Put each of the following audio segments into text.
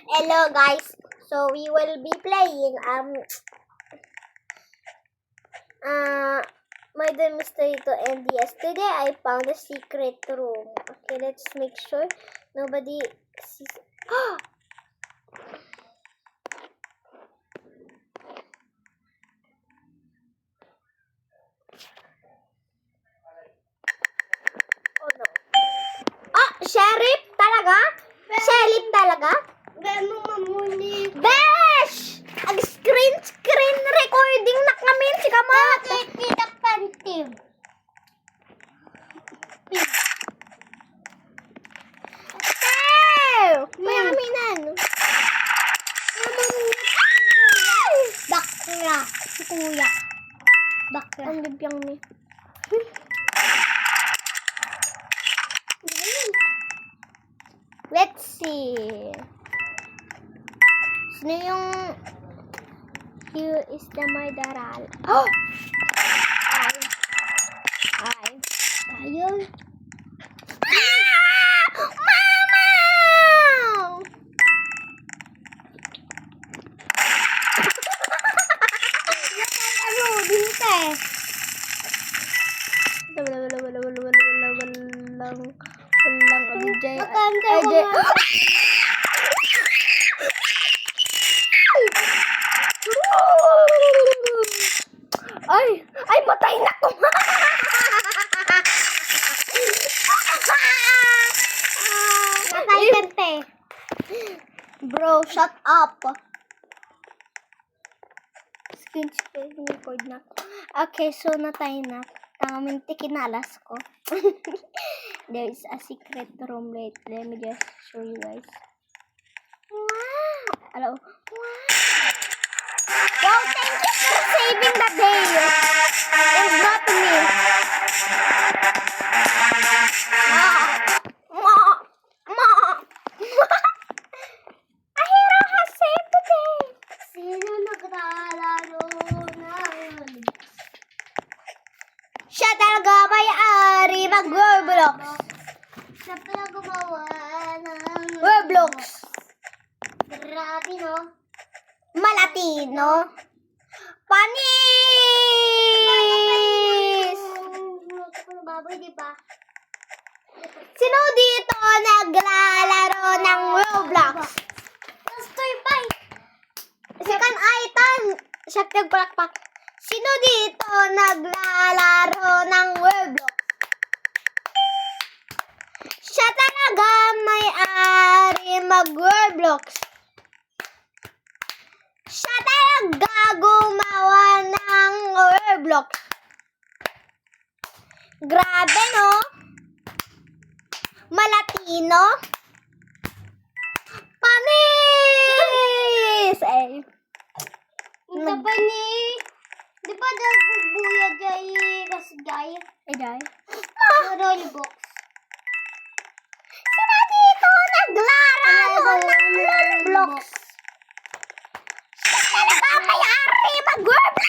Hello guys, so we will be playing Murder Mystery to and yes, today I found a secret room. Okay, let's make sure nobody sees. Oh no. Ah, sheriff talaga? Sheriff talaga? Gano'ng mamuni? Besh! Ang screen recording na kami si Kamat. Kita pantim. May aminan. Bakla. Si kuya. Bakla. Ang bibiyang ni. Let's see. Sino yung here is the murderer? Oh! Ay. Ayun. Ah! Mama! Ano, binte. Walang Ajay. Makante ko Ajay. nga. Ay, matay na ko. Natay kante. Bro, shut up. Screen record na. Okay, so natay na. Tangaminti kinalas ko. There is a secret room. Let me just show you guys. Wow! Hello. Wow! Wow, thank you for saving the day. And not me. Ma! A hero has saved the day. Sino naglalaro ng Siya talaga may-ari mag-Roblox. Siya pala gumawa ng Roblox. Grabe, no? Malatino. Panis! Baboy, di ba? Sino dito naglalaro ng Roblox? Toy Pie. Second item. Siya nagpalakpak. Sino dito naglalaro ng Roblox? Siya talaga may-ari mag-Roblox. Siya talaga gumawa ng Roblox. Grabe, no? Malatino. Panis! Eh. Ito pa ni... Di ba buya jay kasgay? Eday. Rollbox. Sino dito naglalaro ng Roblox? Siya talaga may-ari mag-Roblox.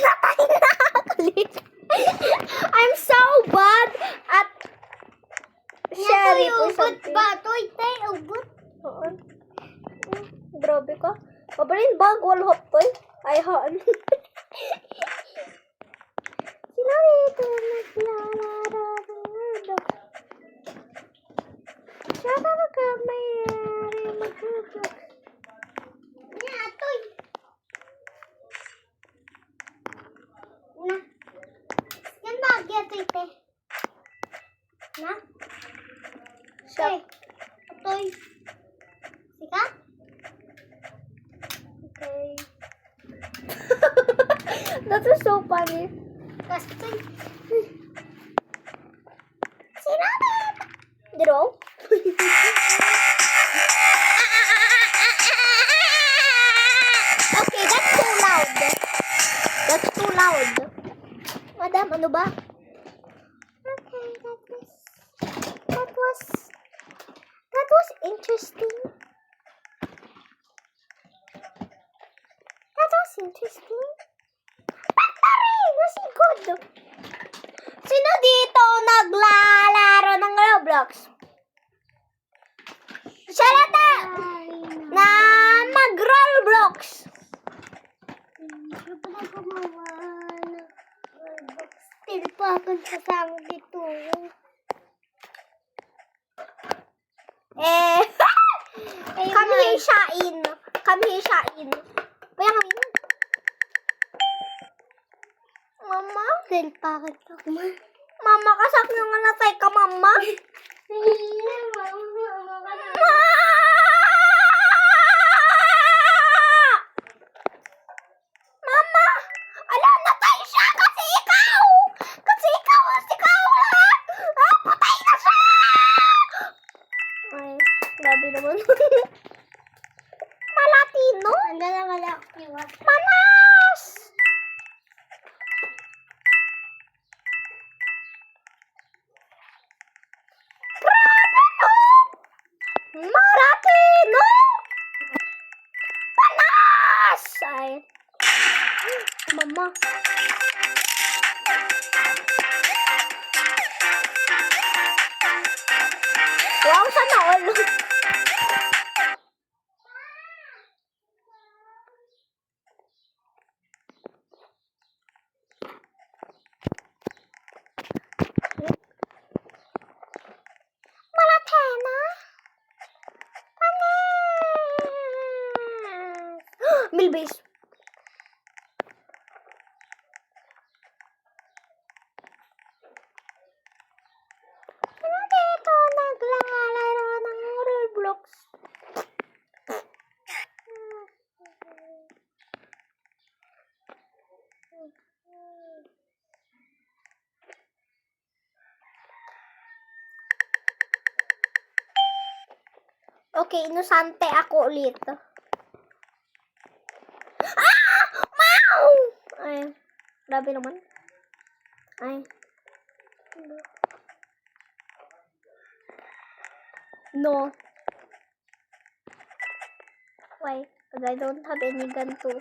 Natay na. I'm so bad at sheriff or Ugot something. ba? Toy tay, ugot. Oo. Grabe ka. Mabalin ba? Wall hop toy? Ay, haan. Sino dito naglalaro ng Roblox? Siya talaga may-ari mag-Roblox. Nga, toy. Na. Yan ba, agya, toy, te? Na? Siya. Toy. Toy. Sika? Okay. That was so funny. Kas, toy. Sino dito? Dito? Okay, that's too loud. That's too loud. Madam, ano ba? Okay, that was interesting. That was interesting. Battery! Was it good? Sino dito naglalaro kasama dito. Eh, Ayun come na. here, Shain. Come here, Shain. Paya kami. Mama? Del, bakit ako? Mama, kasak nyo nga natay ka, mama. Mama! Ala, natay siya kasi ikaw! Kasi ikaw lahat! Ah, patay na siya! Ay, grabe naman. Malatino? Handa na wala ako iwas. Manas! Grabe no! Maratino! Panas! Ay. Mama. Wow, sana all. Malatena? Panas! Milbase. Sino dito naglalaro ng Roblox? Okay, inosante ako ulit. Ah! Mau! Ay, grabe naman. Ay. No. Why? Because I don't have any gun too.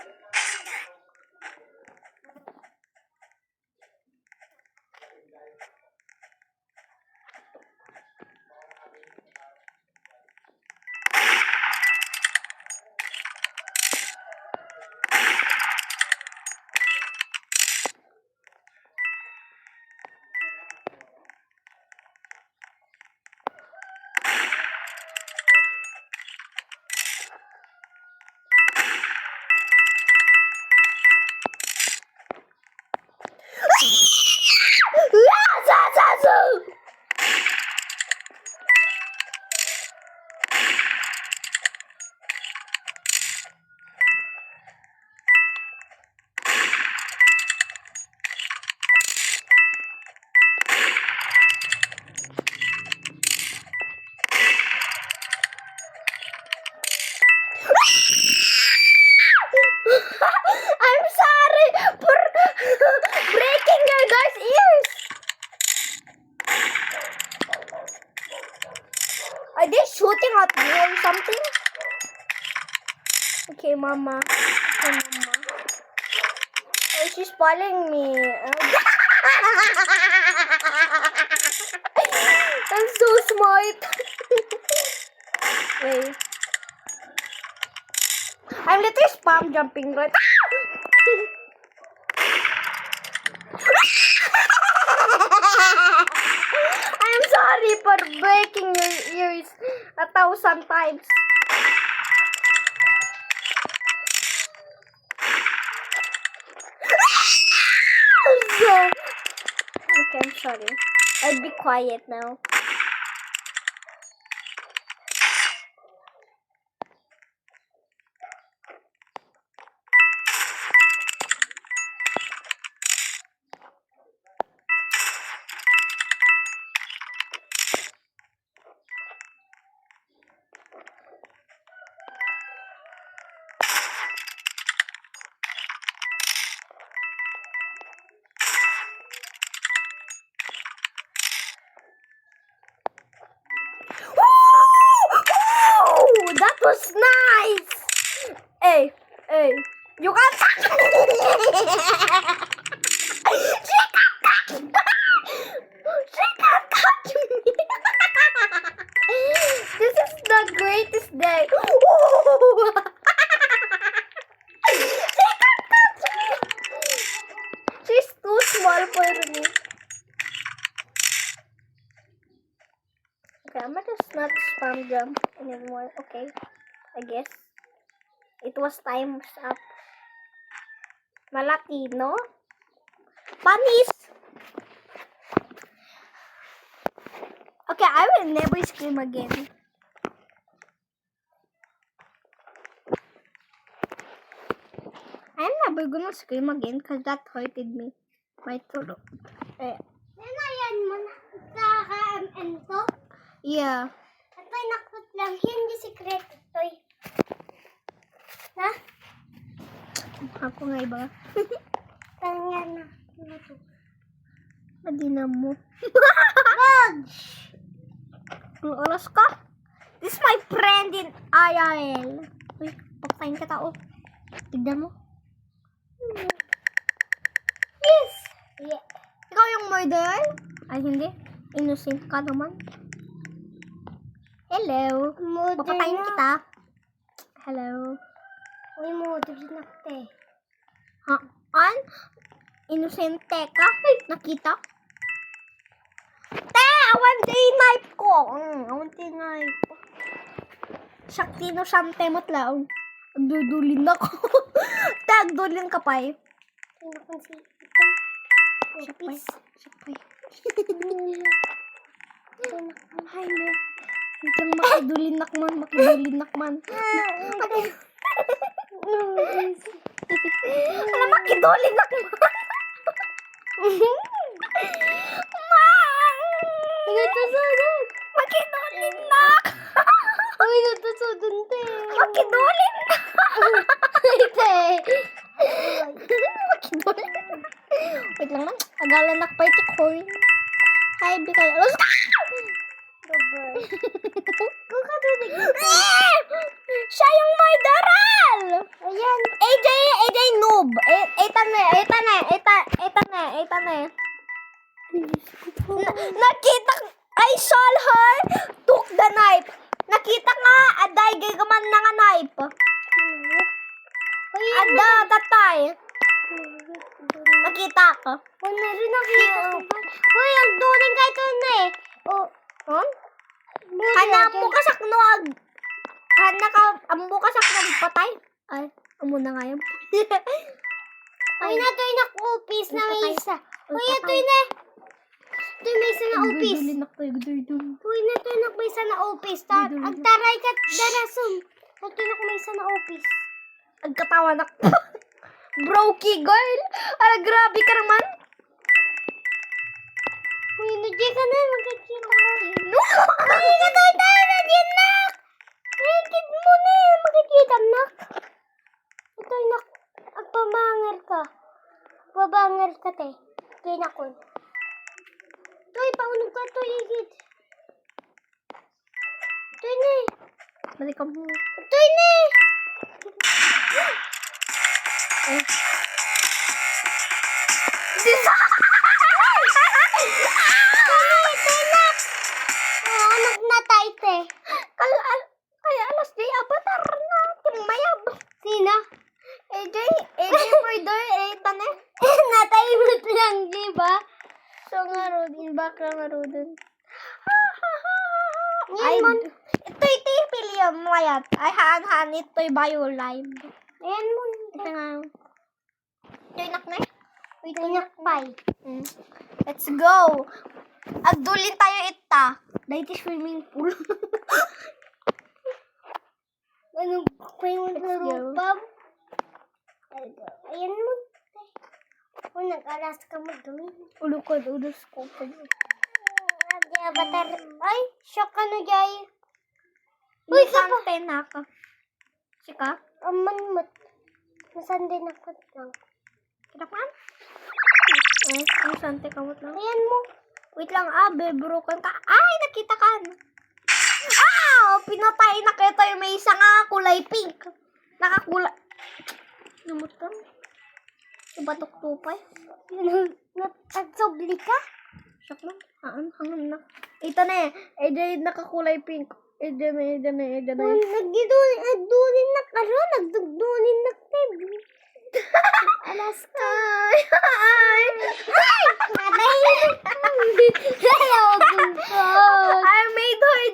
I'm sorry for breaking your guys' ears. Are they shooting at me or something? Okay, Mama. Okay, Mama. Oh, she's following me. I'm so smart. Wait. I'm literally spam jumping right. I'm sorry for breaking your ears 1,000 times. Okay, I'm sorry. I'll be quiet now. Woo! That was nice! Hey, you can't touch me! She can't touch me! She can't touch me! This is the greatest day! She can't touch me! She's too small for me. Okay, I'm just not spam jump anymore. Okay, I guess. It was time's up. Malatino? Panis! Okay, I will never scream again. I'm never gonna scream again because that hurted me. My throat. Nanayan mo na sa KMN to? Yeah. Ito'y nakot lang. Hindi secret ito'y. Ha? Ako nga iba. Tanya na. Ano to? Madina mo. Wag! Ang oras ka? This is my friend in IRL. Uy, papatayin ka tao. Tignan mo. Yes! Yeah. Ikaw yung murderer? Ay, hindi. Innocent ka naman. Hello. Mother Papatayin na. kita. Hello. Uy, mother na te. Ha? An? Inosente ka? Ay, nakita? Te! Awan day knife ko! Awan day knife. Shaktino siyante mo't lang. Agdudulin ako. Te, agdulin ka pa eh. Tinakon si Sakpay. Opis. Sakpay. Tinakon. Hi, no. Wait lang, makidulin nakman. Makidulin nakman. Alam, makidulin nakman. Nagtusunod. Makidulin nak. Uy, nagtusunod te. Makidulin na. Te. Makidulin. Wait lang, agalan nak pa ito coin. Hi, bigay. Alas ka! Kung katulig. Siya yung may daral! Ayan. AJ noob. Eta na. Nakita, I saw her took the knife. Nakita nga, aday gagaman na nga knife. Ada, tatay. Nakita ka. Wala rin nakita ko ba? Uy, ang duling ka ito na eh. Oh, Huh? Hanap mo ka saknoag. Amo ka saknoag patay. Ay, amo na nga yun. Uy, na ito yung nakupis na may isa. Uy, ito yun eh. Ito yung may isa na upis. Uy, na ito yung may isa na upis. Agtaray ka darasun. Ito yung may isa na upis. Agkatawa na. Brokey girl. Ala, grabe ka naman. Uy, nagyay ka na. Magkikita ka. No! Uy, katoy tayo na dyan, nak. Nakikit mo na eh. Magkikita, nak. Ito yung agpabangar ka. Pabangar ka, te. Kinakon. Toy, paunog ka, toy, higit. Toy na eh. Balik ka mo. Toy na eh. Eh. Anak na tayo, te. Kaya alas di avatar na. Mayab. Sino? AJ murder. Eta na. Nataimot lang, di ba? So nga rodin. Bakla nga rodin. Yan mo. Ito'y tipilium mo yat. Ay haan ito'y bio live. Ayan mo. Ito nga. Ito'y nakna. Wait, nakpay. Let's go. Agdulin tayo ita. Dahil iti swimming pool. Ano pa yung Let's go. narupam? Ayan mo. Kung nag-alas ka mo, dumi. Ulukod, ulos ko. Adi, avatar. Ay, shock ka na, Jay. Uy, ka pa. Sante na ka. Sika? Aman mat. Nasan din ako lang. Kinakman? Eh, ang sante kamot lang. Ayan mo. Wait lang, broken ka. Ay, nakita ka. Pinatay na kita yung may isa nga kulay pink. Nakakulay. Namot ka? Ibatok tupay. Nagsobli ka? Shock lang. Hangam na. Ito na eh. Ito nakakulay pink. Ito na. Nagdudulin na ka ron. Nagdudulin na ka. Alas ka. Ay! Natay. Ayaw ko. I made her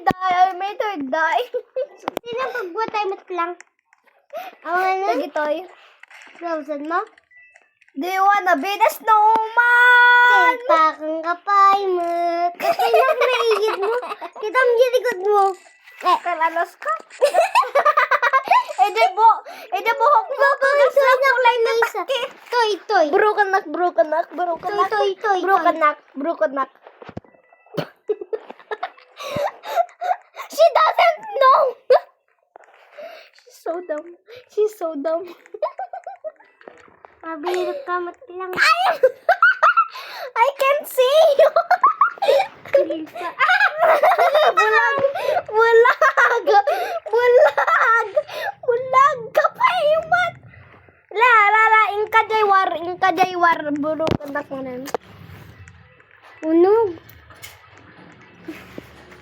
Toy? Frozen mo? Do you wanna be the snowman? Kaya kang kapay mo. Kasi lang naigit mo. Kita mo yung likod mo. Kalalos ka? Ede buhok mo. Tugas lang kulay na taki. Toy. Broken neck. Toy. Broken neck. She doesn't know. She's so dumb. Mabihirap ka matlang. I can see you. Bulag ka pa imat. La, ingka jaywar, buro ka na ko nan. Unog.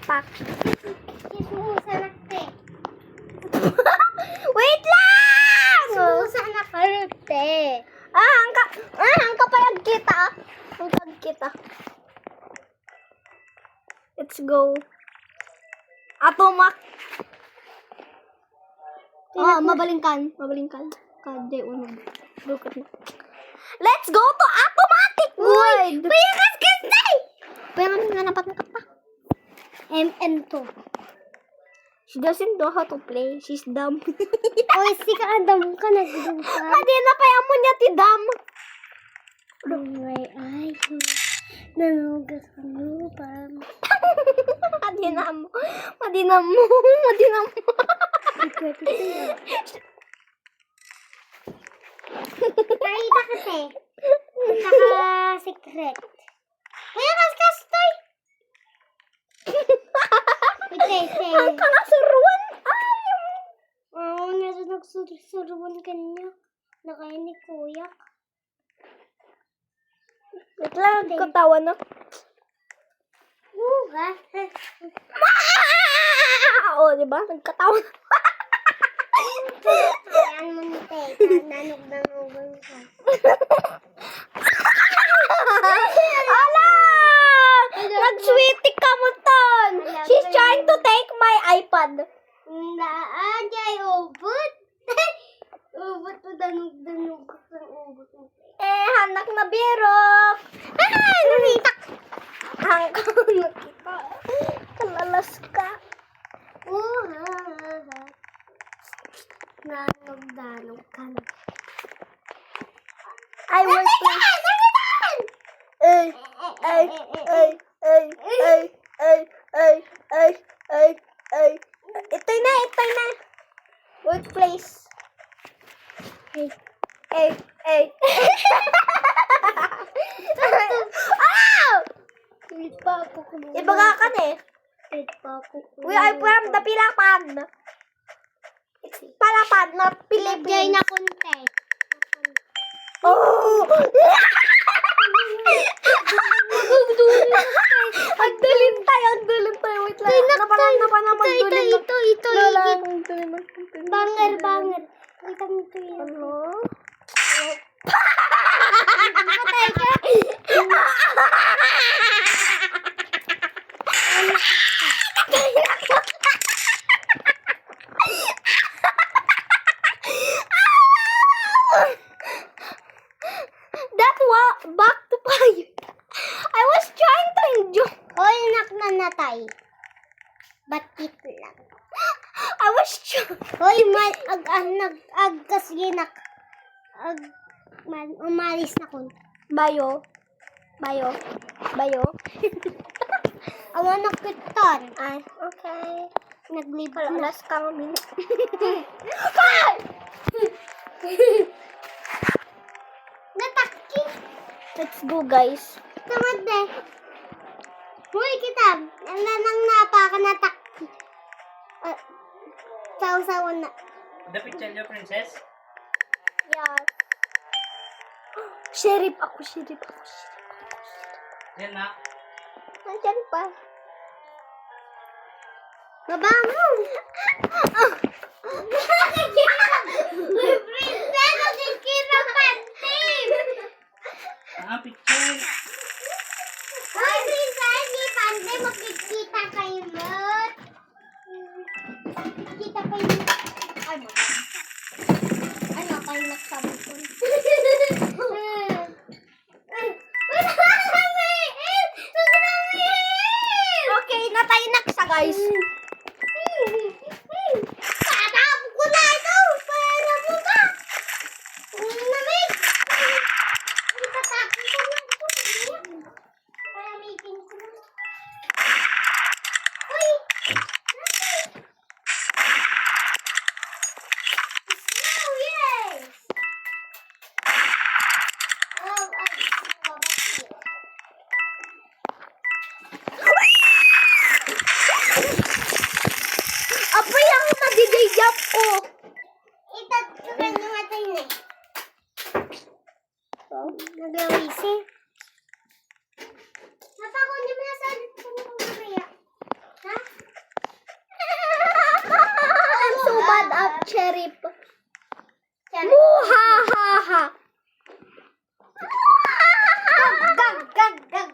Pak. Sumusa te. Wait lang! Sumusa na te. Angka payag kita. Let's go. Atomak. Mabalingkan. Kade unog. Let's go to automatic mode. Payakas ka tay. Pero nga napat pa. MM2. She doesn't know how to play. She's dumb. Oy, sika adam ka nagdum ka. Madina pa yung mo niya ti dumb. May ayo. Nanugas ka mo pa. Madina mo. Nakita kasi. Saka secret. Payakas toy. Ang kangasuruan. Ay! Oo, nasa nagsuruan kanya. Nakain ni kuya. Wait lang, katawa na. Buga. Oo, diba? Nagkatawa na. Ayan mo ni te. Nanog-nanogan ka. Ala! Nag-sweetie ka mo, Ton! She's trying to take my iPad. Naajay, ubot. Ubot to danog-danog ka ng ubot mo. Hanak na birok. Nanitak. Hanggang nakita. Kalalas ka. Nanog-danog ka na. I will play. Ito'y na. Wait, place. Ay. Pilit pa ako kumuha. Ibaga ka na eh. Pilit pa ako kumuha. We are from the Pilapad. It's Palapad, not Jay Philippines. na content. Oh! Ang dalim tayo. Wait lang. Napanang magdulim. Ito. Lola. Banger. Kita mo ito yun. Ano? Patay ka. Back to fire. I was trying to enjoy. Hoy, naknanatay. Batit lang. I was trying. Hoy, nag-agkas ginak. Umalis na kun. Bayo. Awan na kitan. Ay, okay. Naglibot na. Alas ka mabili. Nataki. Let's go, guys. Tamad na. Hoy, kitab. Ala nang napaka nataki. Saw-sawan na. The picture niyo, princess? Yes. Sheriff ako. Yan na. Nandyan pa. Baba mo. Princess, nagkikira pantim. Picture. Hoy, princess, ni pantim, makikita kayo mo. Makikita kayo mo. Ay, guys. Tatapos ko na ito! Pera mo ba? Lamig! Itatapos ko na ito. Palamitin ko na. Uy! Snow, yes! Oh, Apoy ako magigayap ko. itatapos nyo nga tayo na. Naglawisi. Napakunin mo na sa ulit ko mo mamaya. Ha? I'm so bad at cherry. Cherry. Muhahaha. Gag, gag, gag.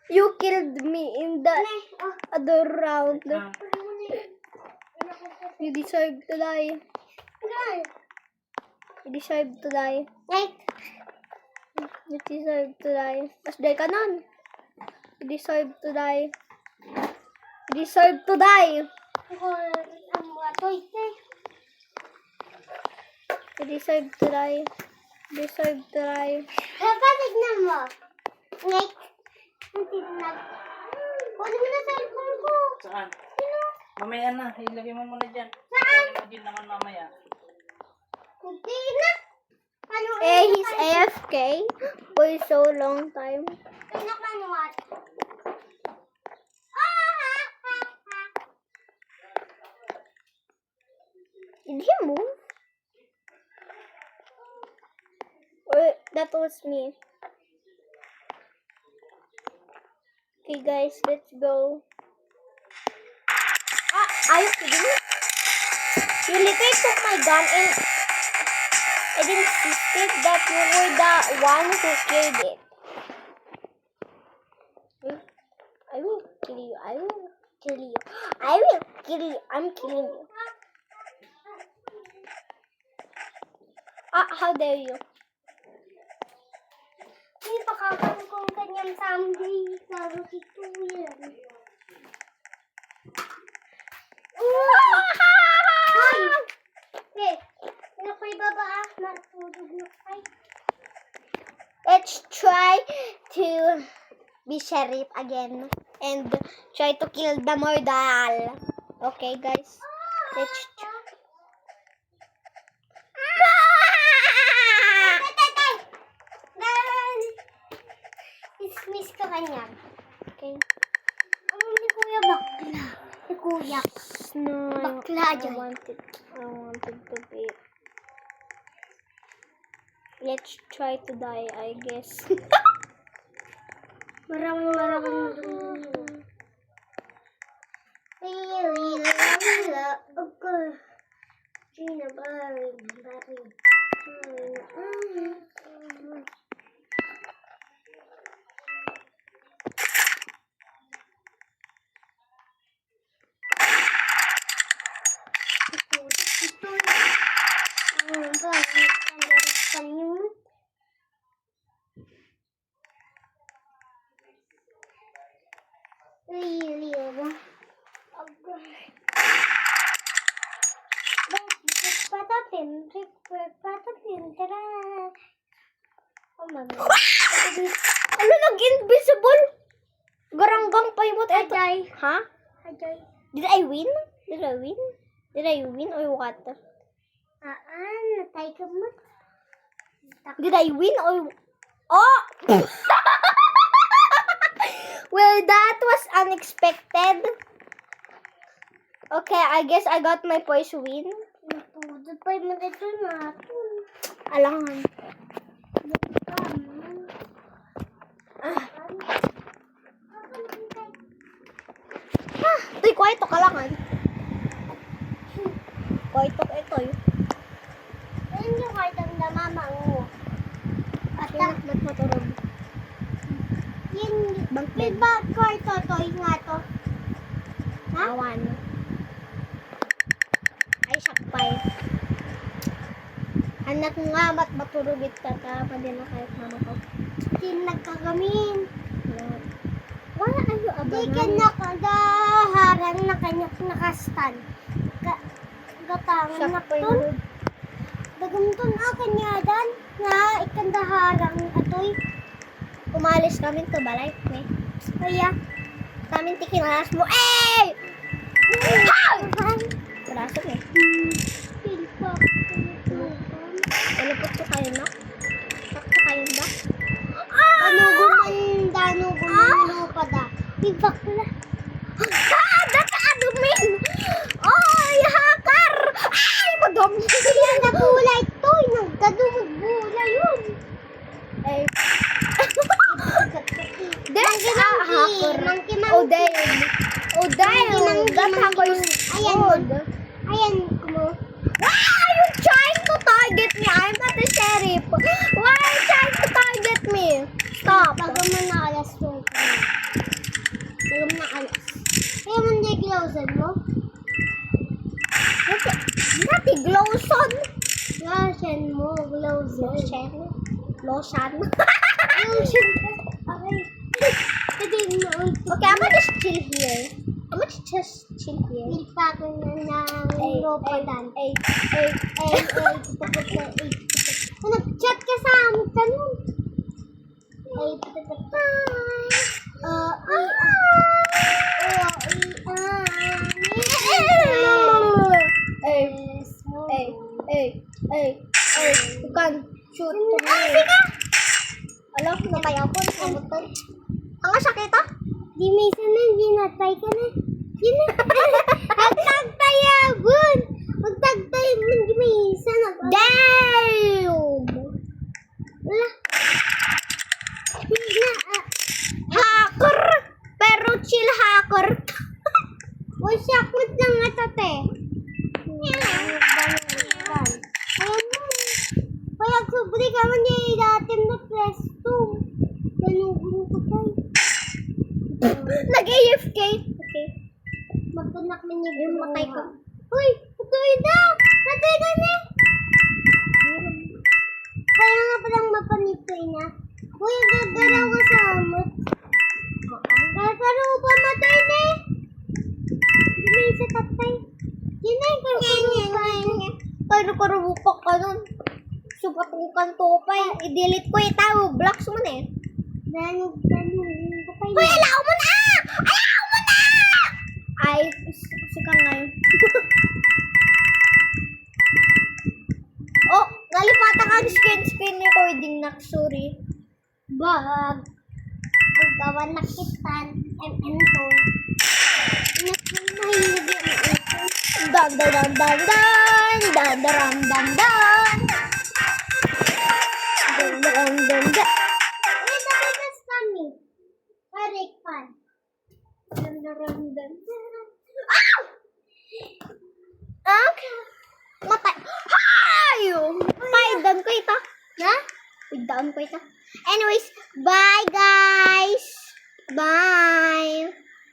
You killed me in the Oh, other round. Ah, You deserve to die. gag. You deserve to die. Like, You deserve to die. Mas die ka nun. You deserve to die. You deserve to die. ang mga toys eh. You deserve to die. You deserve to die. Papa, tignan mo. Like, ang tinag. Kunin mo na sa cellphone ko. saan? Mamaya na. Ilagay mo muna dyan. Saan? Ilagay mo din naman mamaya. Hindi na. Ano? Eh, he's AFK for so long time. Pinakanuat. Did he move? Or that was me. Okay, guys, let's go. Are you kidding me? You literally took my gun and it insisted that you were the one who killed it. I will kill you. I will kill you. I will kill you. I'm killing you. How dare you? Hindi pa kakang kong kanyang someday. Laro si Tuyan. Hoy! Eh, ano ko ibaba ah? Matulog na kayo. Let's try to be sheriff again and try to kill the Mordal. Okay, guys. Let's try. Dismiss ka kanya. Okay. Ni Kuya Bakla. Si Kuya. No, Bakla I dyan. wanted to be. Let's try to die, I guess. Maraming. Okay. Gina, bari. Patapin, tara. Oh my God. Ano nag-invisible? Garanggang pa yung eto. Ajay. Ha? Ajay. Did I win? Did I win? Did I win or what? Natay ka mo. Did I win or... Oh! Well, that was unexpected. Okay, I guess I got my first win. Natudod pa yung mga ito natin. Alangan. Tuy, kwaito ka lang, Kwaito ka ito, Ano yung kartang na mama mo? Ba't matulog? Yung Bang bed. ba karto to? Yung nga to? Awan. Ay, sakpay. Anak nga, matulogit ka pa din na kahit mama ko. Yung nagkagamin. Wala, Di ka nakaharang na kanyak nakastan. Gatangan na ton. Dagamton kanyadan nga ikandaharang atoy. Umalis kami to balay. May. Kaya, Kami tikinalas mo. Eh! Braso eh. pilpa. Malapot ko kayo na. Sakto kayo ba? Ano gumanda pada. Ibak na. That's admin! Oy, hacker! Ay, madam! Kaya nagulay to. Nagkadumog bulay yun. Eh, Monkey, hacker. monkey. Oh, damn. Oh, damn. That hacker is Ayan. good. Ayan mo. Why are you trying to target me? I'm not the sheriff. Why are you trying to target me? Stop. Bago mo na alas yung bago mo na alas. Kaya mo hindi glowsan mo? Nati Glowson. Glowsan mo. Glowsan. Lotion. Glowsan. Okay. Pwede mo. Okay, I'm gonna just chill here. I'm gonna just chill here. Pilpa ko na ng ropadan. Ay. Nag-chat ka sa amin tanong. Ay, You can shoot to me. Alam, natay ako. Namatay. Ang sakit ah. Di may sana, ginatay ka na. Yun na. Magtagtay abon. Magtagtay mo, di may sana. Damn! Wala. Hindi na. Hacker! Pero chill hacker. O, sakot lang ito, te. Kaya subri ka man niya dating na presto. Ganugun ko pa. Nag-AFK. Okay. Magkanak man niya Yung matay ka. Uy, patuloy daw! Patay ka na! Kaya nga palang mapanitoy na. Uy, gagaraw ka sa amot. Gagaraw pa matay na eh. Hindi may isa tatay. Yun na yung karukurupan. Karukurupak ka nun. Supatukan to pa eh. I-delete ko itaw. Blocks mo na eh. Danog ko pa Uy, allow mo na! Allow mo na! Ay, kasi ka ngayon. Oh, nalipatan ang screen recording na. Sorry. Bag. Ang gawa na kitan. phone. Nahilig yung iPhone. Dan dan dan dan dan dan dan dan dan. Dan dan dan dan. Uy, nabigas kami. Parik pan. Ah! Okay. Matay. Ay! Ay, down ko ito. Ha? Down ko ito. Anyways, bye guys. Bye.